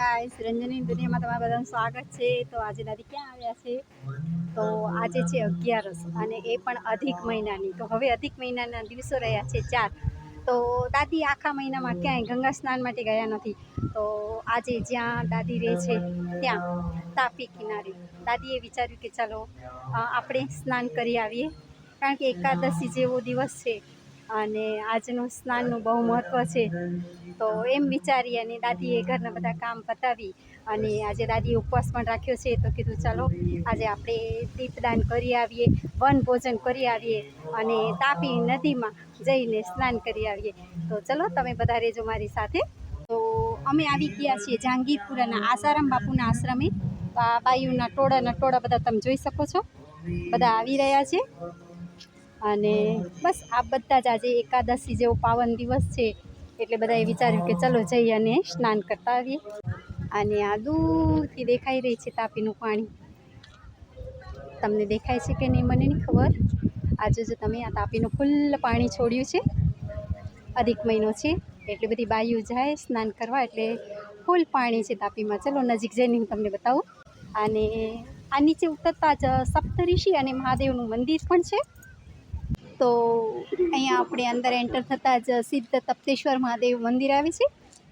Guys, રંજનની દુનિયામાં તમારું બધાનું સ્વાગત છે। તો આજે દાદી ક્યાં આવ્યા છે? તો આજે છે 11 અને એ પણ અધિક મહિનાની। તો હવે અધિક મહિનાના દિવસો રહ્યા છે 4। તો દાદી આખા મહિનામાં ક્યાંય ગંગા સ્નાન માટે ગયા નથી। તો આજે જ્યાં દાદી રહે છે ત્યાં તાપી કિનારે દાદીએ વિચાર્યું કે ચાલો આપણે સ્નાન કરી આવીએ, કારણ કે એકાદશી જેવો દિવસ છે અને આજનું સ્નાનનું બહુ મહત્ત્વ છે। તો એમ વિચારી અને દાદીએ ઘરના બધા કામ પતાવી અને આજે દાદીએ ઉપવાસ પણ રાખ્યો છે। તો કીધું ચાલો આજે આપણે દીપદાન કરી આવીએ, વનભોજન કરી આવીએ અને તાપી નદીમાં જઈને સ્નાન કરી આવીએ। તો ચલો તમે બધા રહેજો મારી સાથે। તો અમે આવી ગયા છીએ જહાંગીરપુરાના આસારામ બાપુના આશ્રમે। આ બાયુના ટોળા બધા તમે જોઈ શકો છો, બધા આવી રહ્યા છે। અને બસ આ બધા જ આજે એકાદશી જેવો પાવન દિવસ છે એટલે બધાએ વિચાર્યું કે ચલો જઈ અને સ્નાન કરતા આવીએ। અને આ દૂરથી દેખાઈ રહી છે તાપીનું પાણી, તમને દેખાય છે કે નહીં મને નહીં ખબર। આજે જો તમે આ તાપીનું ફૂલ પાણી છોડ્યું છે, અધિક મહિનો છે એટલે બધી બાઈઓ જાય સ્નાન કરવા, એટલે ફૂલ પાણી છે તાપીમાં। ચલો નજીક જઈને હું તમને બતાવું। અને આ નીચે ઉતરતા જ સપ્તઋષિ અને મહાદેવનું મંદિર પણ છે। તો અહીંયા આપણે અંદર એન્ટર થતાં જ સિદ્ધ તપ્તેશ્વર મહાદેવ મંદિર આવે છે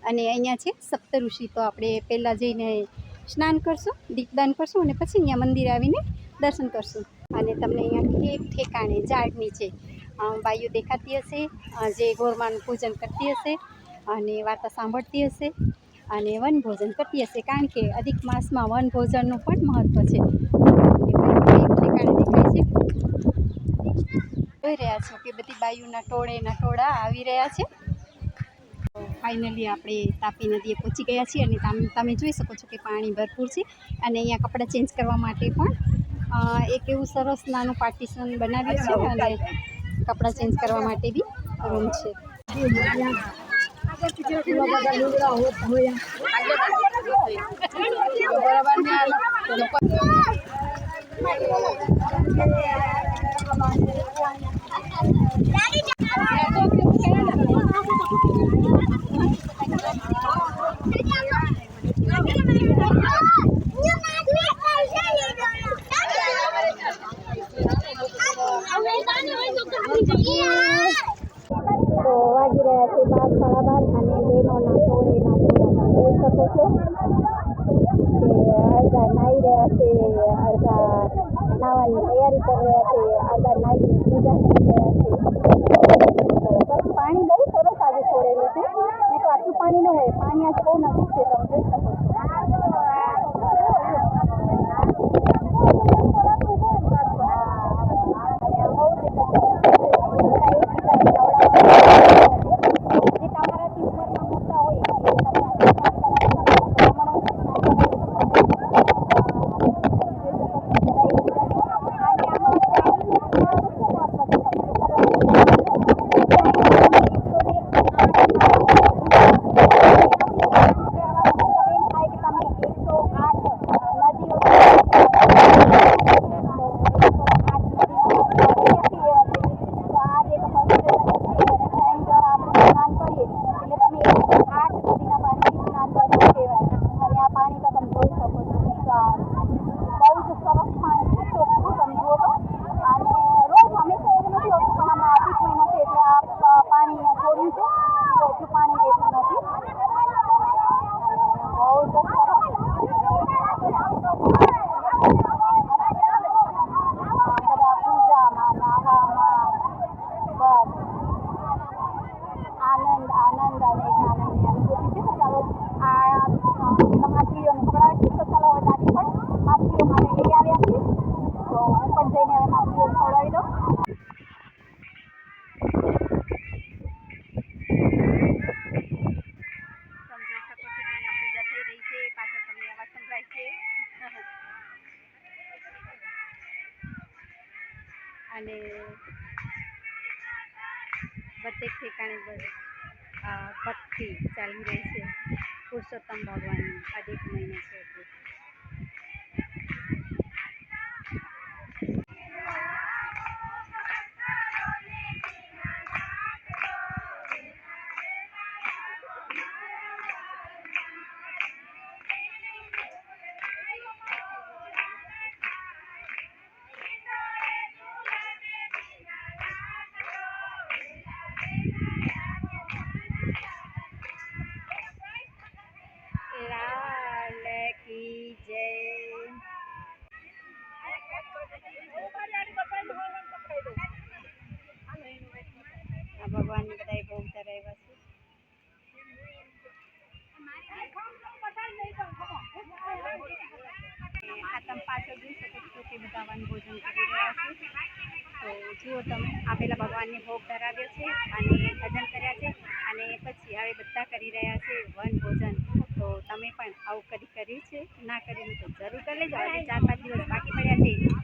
અને અહીંયા છે સપ્તઋષિ। તો આપણે પહેલાં જઈને સ્નાન કરશું, દીપદાન કરશું અને પછી અહીંયા મંદિર આવીને દર્શન કરશું। અને તમને અહીંયા એક ઠેકાણે ઝાડ નીચે બાઈઓ દેખાતી હશે જે ગોરમાનું પૂજન કરતી હશે અને વાર્તા સાંભળતી હશે અને વનભોજન કરતી હશે, કારણ કે અધિક માસમાં વનભોજનનું પણ મહત્ત્વ છે। એક ઠેકાણે દેખાય છે, જોઈ રહ્યા છો કે બધી બાઈઓના ટોળા આવી રહ્યા છે। ફાઇનલી આપણે તાપી નદીએ પહોંચી ગયા છીએ અને તમે જોઈ શકો છો કે પાણી ભરપૂર છે અને અહીંયા કપડાં ચેન્જ કરવા માટે પણ એક એવું સરસ નાનું પાર્ટીશન બનાવ્યું છે અને કપડાં ચેન્જ કરવા માટે બી રૂમ છે। તો વાગી રહ્યા છે 12, 12:30 અને બહેનોના ટોળા જોઈ શકો છો કે અડધા નાહી રહ્યા છે, અડધા નાહવાની તૈયારી કરી રહ્યા છે, અડધા નાહીને પૂજા કરી રહ્યા છે। બસ પાણી બહુ સરસ આજે છોડેલું છે, નહીં તો આટલું પાણી ન હોય। પાણી આજે બહુ નજીક છે, તમે જોઈ શકો છો। અને બધે ઠેકાણે ભક્તિ ચાલી રહી છે પુરુષોત્તમ ભગવાનની। અધિક મહિનો છે એટલે બધા વનભોજન કરી રહ્યા છે. તો જુઓ તમે, આ પહેલાં ભગવાનને ભોગ ધરાવ્યો છે અને ભજન કર્યા છે અને પછી હવે બધા કરી રહ્યા છે વનભોજન. તો તમે પણ આવું કદી કર્યું છે? ના કર્યું તો જરૂર કરી લેજો. આજે 4-5 દિવસ બાકી પડ્યા છે